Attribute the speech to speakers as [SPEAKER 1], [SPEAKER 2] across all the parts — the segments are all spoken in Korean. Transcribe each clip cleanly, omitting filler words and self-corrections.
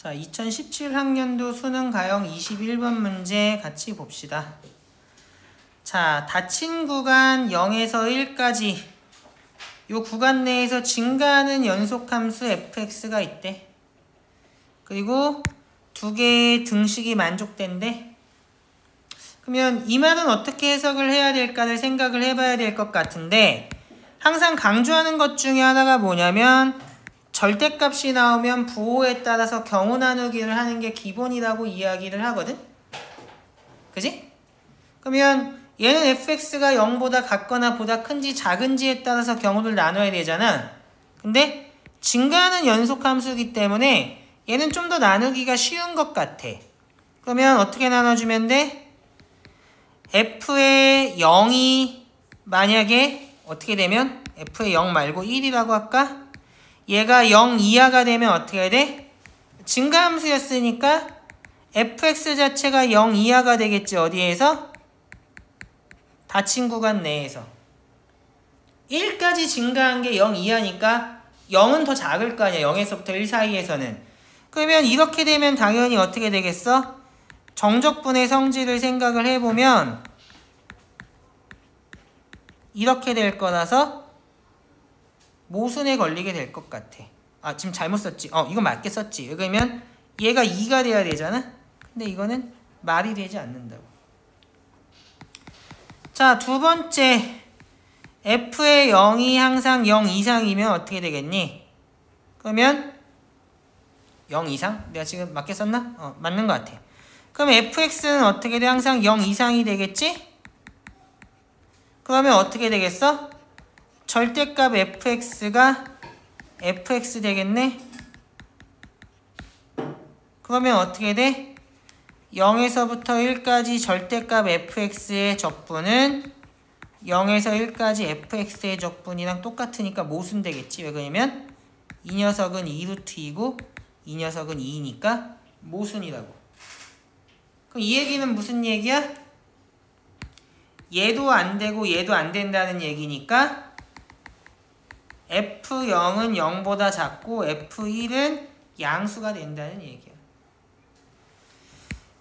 [SPEAKER 1] 자, 2017학년도 수능 가형 21번 문제 같이 봅시다. 자, 닫힌 구간 0에서 1까지 이 구간 내에서 증가하는 연속함수 fx가 있대. 그리고 두 개의 등식이 만족된대. 그러면 이 말은 어떻게 해석을 해야 될까를 생각을 해봐야 될 것 같은데, 항상 강조하는 것 중에 하나가 뭐냐면 절대값이 나오면 부호에 따라서 경우 나누기를 하는 게 기본이라고 이야기를 하거든? 그지? 그러면 얘는 fx가 0보다 같거나 보다 큰지 작은지에 따라서 경우를 나눠야 되잖아. 근데 증가하는 연속함수이기 때문에 얘는 좀 더 나누기가 쉬운 것 같아. 그러면 어떻게 나눠주면 돼? f의 0이 만약에 어떻게 되면 f의 0 말고 1이라고 할까? 얘가 0 이하가 되면 어떻게 해야 돼? 증가함수였으니까 fx 자체가 0 이하가 되겠지. 어디에서? 닫힌 구간 내에서. 1까지 증가한 게 0 이하니까 0은 더 작을 거 아니야. 0에서부터 1 사이에서는. 그러면 이렇게 되면 당연히 어떻게 되겠어? 정적분의 성질을 생각을 해보면 이렇게 될 거라서 모순에 걸리게 될 것 같아. 아, 지금 잘못 썼지? 이거 맞게 썼지? 그러면 얘가 2가 돼야 되잖아? 근데 이거는 말이 되지 않는다고. 자, 두 번째. f의 0이 항상 0 이상이면 어떻게 되겠니? 그러면 0 이상? 내가 지금 맞게 썼나? 맞는 것 같아. 그럼 fx는 어떻게 돼? 항상 0 이상이 되겠지? 그러면 어떻게 되겠어? 절대값 fx가 fx 되겠네? 그러면 어떻게 돼? 0에서부터 1까지 절대값 fx의 적분은 0에서 1까지 fx의 적분이랑 똑같으니까 모순되겠지. 왜 그러냐면 이 녀석은 2루트이고 이 녀석은 2니까 모순이라고. 그럼 이 얘기는 무슨 얘기야? 얘도 안 되고 얘도 안 된다는 얘기니까 f0은 0보다 작고 f1은 양수가 된다는 얘기야.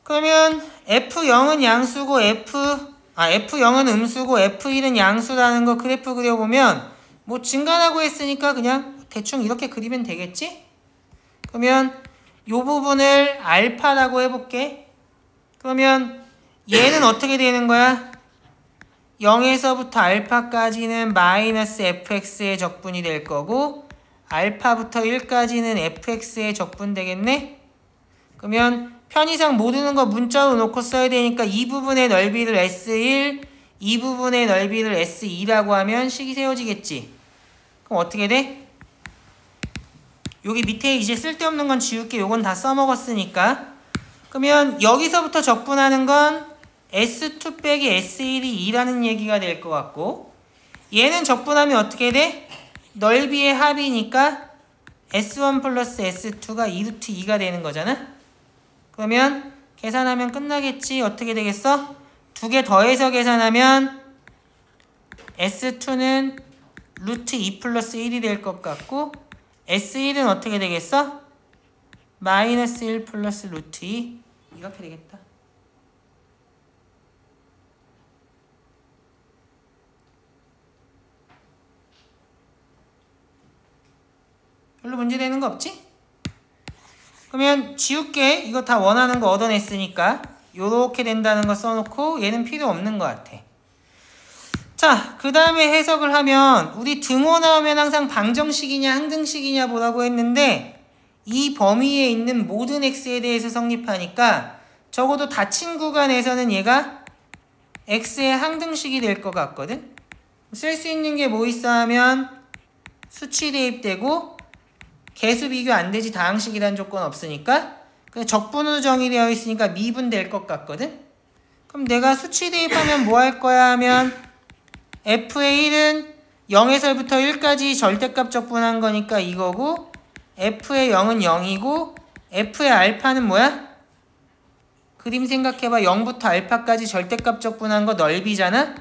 [SPEAKER 1] 그러면 f0은 양수고 f0은 음수고 f1은 양수라는 거 그래프 그려보면 뭐 증가라고 했으니까 그냥 대충 이렇게 그리면 되겠지? 그러면 이 부분을 알파라고 해볼게. 그러면 얘는 어떻게 되는 거야? 0에서부터 알파까지는 마이너스 fx의 적분이 될 거고 알파부터 1까지는 fx의 적분 되겠네? 그러면 편의상 모르는 거 문자로 놓고 써야 되니까 이 부분의 넓이를 S1, 이 부분의 넓이를 S2라고 하면 식이 세워지겠지? 그럼 어떻게 돼? 여기 밑에 이제 쓸데없는 건 지울게. 요건 다 써먹었으니까. 그러면 여기서부터 적분하는 건 S2 빼기 S1이 2라는 얘기가 될 것 같고, 얘는 적분하면 어떻게 돼? 넓이의 합이니까 S1 플러스 S2가 2루트 2가 되는 거잖아? 그러면 계산하면 끝나겠지? 어떻게 되겠어? 두 개 더해서 계산하면 S2는 루트 2 플러스 1이 될 것 같고 S1은 어떻게 되겠어? 마이너스 1 플러스 루트 2 이렇게 되겠다. 별로 문제되는 거 없지? 그러면 지울게. 이거 다 원하는 거 얻어냈으니까 요렇게 된다는 거 써놓고 얘는 필요 없는 것 같아. 자, 그 다음에 해석을 하면 우리 등호 나오면 항상 방정식이냐 항등식이냐 보라고 했는데 이 범위에 있는 모든 x에 대해서 성립하니까 적어도 닫힌 구간에서는 얘가 x의 항등식이 될 것 같거든. 쓸 수 있는 게 뭐 있어 하면 수치 대입되고 개수 비교 안 되지. 다항식이라는 조건 없으니까. 적분으로 정의되어 있으니까 미분 될 것 같거든. 그럼 내가 수치 대입하면 뭐 할 거야 하면 f의 1은 0에서부터 1까지 절대값 적분한 거니까 이거고 f의 0은 0이고 f의 알파는 뭐야? 그림 생각해봐. 0부터 알파까지 절대값 적분한 거 넓이잖아?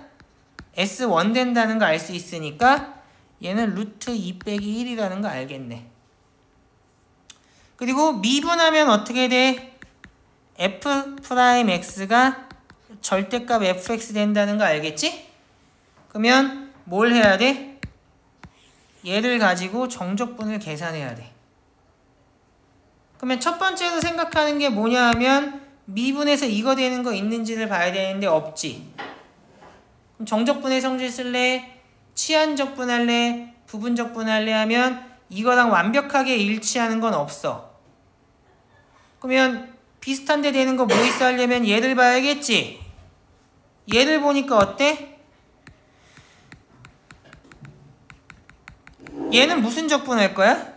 [SPEAKER 1] S1 된다는 거 알 수 있으니까 얘는 루트 2 빼기 1이라는 거 알겠네. 그리고 미분하면 어떻게 돼? f'x가 절대값 fx 된다는 거 알겠지? 그러면 뭘 해야 돼? 얘를 가지고 정적분을 계산해야 돼. 그러면 첫 번째로 생각하는 게 뭐냐 하면 미분에서 이거 되는 거 있는지를 봐야 되는데 없지. 그럼 정적분의 성질 쓸래? 치환적분 할래? 부분적분 할래? 하면 이거랑 완벽하게 일치하는 건 없어. 그러면 비슷한데 되는 거 뭐 있어 하려면 얘를 봐야겠지. 얘를 보니까 어때? 얘는 무슨 적분 할 거야?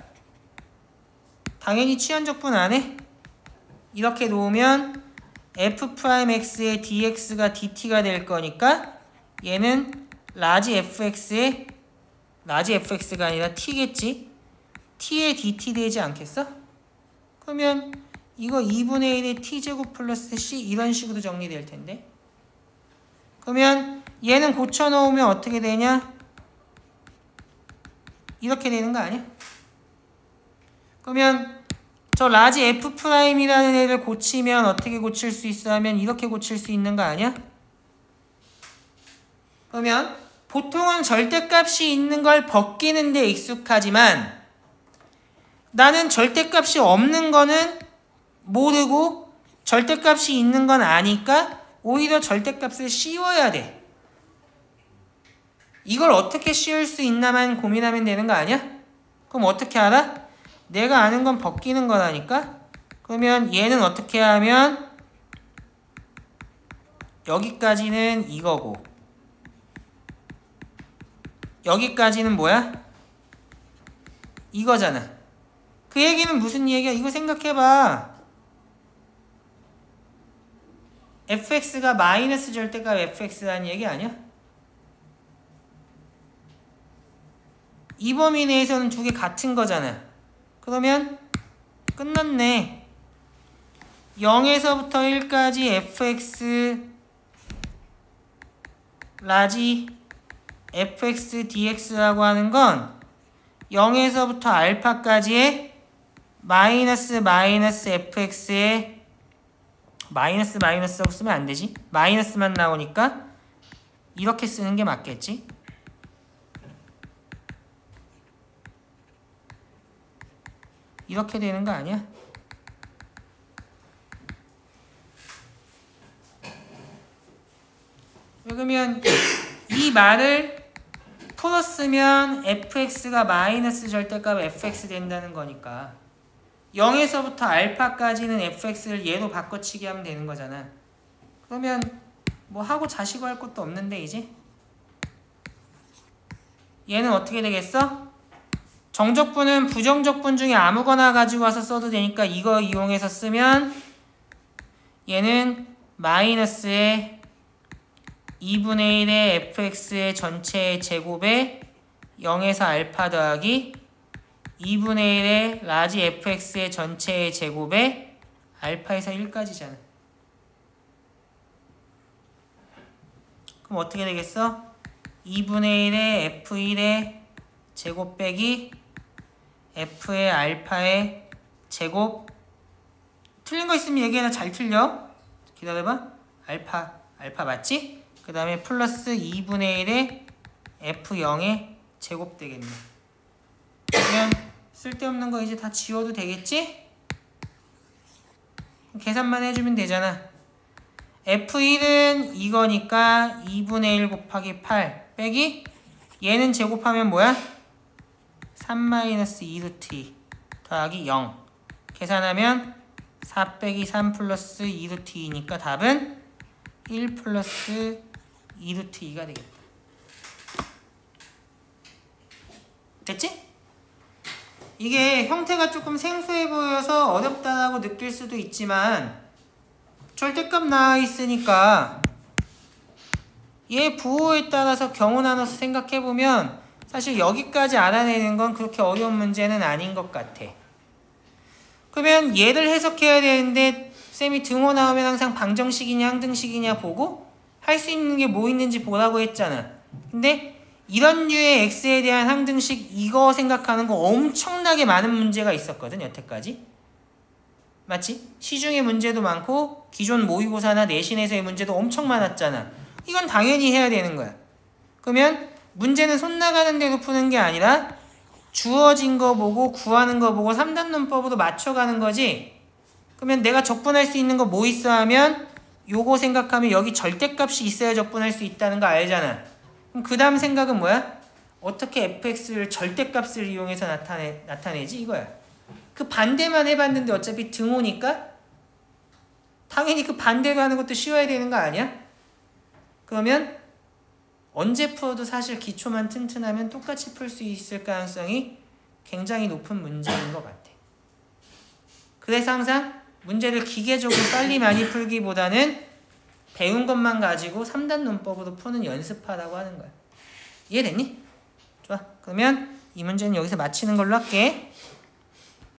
[SPEAKER 1] 당연히 치환적분 안 해? 이렇게 놓으면 f'x의 dx가 dt가 될 거니까 얘는 라지 fx의 라지 fx가 아니라 t겠지? t의 dt 되지 않겠어? 그러면 이거 2분의 1의 t제곱 플러스 c 이런 식으로 정리될 텐데 그러면 얘는 고쳐놓으면 어떻게 되냐? 이렇게 되는 거 아니야? 그러면 저 라지 f'이라는 애를 고치면 어떻게 고칠 수 있어 하면 이렇게 고칠 수 있는 거 아니야? 그러면 보통은 절대값이 있는 걸 벗기는 데 익숙하지만 나는 절대값이 없는 거는 모르고 절대값이 있는 건 아니까 오히려 절대값을 씌워야 돼. 이걸 어떻게 씌울 수 있나만 고민하면 되는 거 아니야? 그럼 어떻게 알아? 내가 아는 건 벗기는 거라니까? 그러면 얘는 어떻게 하면 여기까지는 이거고 여기까지는 뭐야? 이거잖아. 그 얘기는 무슨 얘기야? 이거 생각해봐. fx가 마이너스 절대값 fx라는 얘기 아니야? 이 범위 내에서는 두 개 같은 거잖아. 그러면 끝났네. 0에서부터 1까지 fx 라지 fx dx라고 하는 건 0에서부터 알파까지의 마이너스 fx의 마이너스라고 쓰면 안 되지. 마이너스만 나오니까 이렇게 쓰는 게 맞겠지. 이렇게 되는 거 아니야? 그러면 이 말을 풀었으면 fx가 마이너스 절대값 fx 된다는 거니까 0에서부터 알파까지는 fx를 얘로 바꿔치기 하면 되는 거잖아. 그러면 뭐 하고 자시고 할 것도 없는데 이제 얘는 어떻게 되겠어? 정적분은 부정적분 중에 아무거나 가지고 와서 써도 되니까 이거 이용해서 쓰면 얘는 마이너스의 2분의 1의 fx의 전체 제곱에 0에서 알파 더하기 2분의 1의 라지 fx의 전체 제곱에 알파에서 1까지잖아. 그럼 어떻게 되겠어? 2분의 1의 f1의 제곱 빼기 f의 알파의 제곱. 틀린 거 있으면 얘기해라. 잘 틀려. 기다려봐. 알파 맞지? 그 다음에 플러스 2분의 1의 f0의 제곱 되겠네. 그러면 쓸데없는 거 이제 다 지워도 되겠지? 계산만 해주면 되잖아. f1은 이거니까 2분의 1 곱하기 8 빼기 얘는 제곱하면 뭐야? 3-2루트 더하기 0 계산하면 4 빼기 3 플러스 2루트 2니까 답은 1 플러스 2루트 2가 되겠다. 됐지? 이게 형태가 조금 생소해 보여서 어렵다고 느낄 수도 있지만 절대값 나와 있으니까 얘 부호에 따라서 경우 나눠서 생각해보면 사실 여기까지 알아내는 건 그렇게 어려운 문제는 아닌 것 같아. 그러면 얘를 해석해야 되는데 쌤이 등호 나오면 항상 방정식이냐 항등식이냐 보고 할 수 있는 게 뭐 있는지 보라고 했잖아. 근데 이런 류의 x에 대한 항등식 이거 생각하는 거 엄청나게 많은 문제가 있었거든 여태까지. 맞지? 시중의 문제도 많고 기존 모의고사나 내신에서의 문제도 엄청 많았잖아. 이건 당연히 해야 되는 거야. 그러면 문제는 손 나가는 대로 푸는 게 아니라 주어진 거 보고 구하는 거 보고 3단 논법으로 맞춰가는 거지. 그러면 내가 적분할 수 있는 거 뭐 있어 하면 요거 생각하면 여기 절대값이 있어야 적분할 수 있다는 거 알잖아. 그럼 그 다음 생각은 뭐야? 어떻게 fx를 절대값을 이용해서 나타내지 이거야. 그 반대만 해봤는데 어차피 등호니까 당연히 그 반대로 하는 것도 쉬워야 되는 거 아니야? 그러면 언제 풀어도 사실 기초만 튼튼하면 똑같이 풀 수 있을 가능성이 굉장히 높은 문제인 것 같아. 그래서 항상 문제를 기계적으로 빨리 많이 풀기보다는 배운 것만 가지고 3단 논법으로 푸는 연습하라고 하는 거야. 이해됐니? 좋아. 그러면 이 문제는 여기서 마치는 걸로 할게.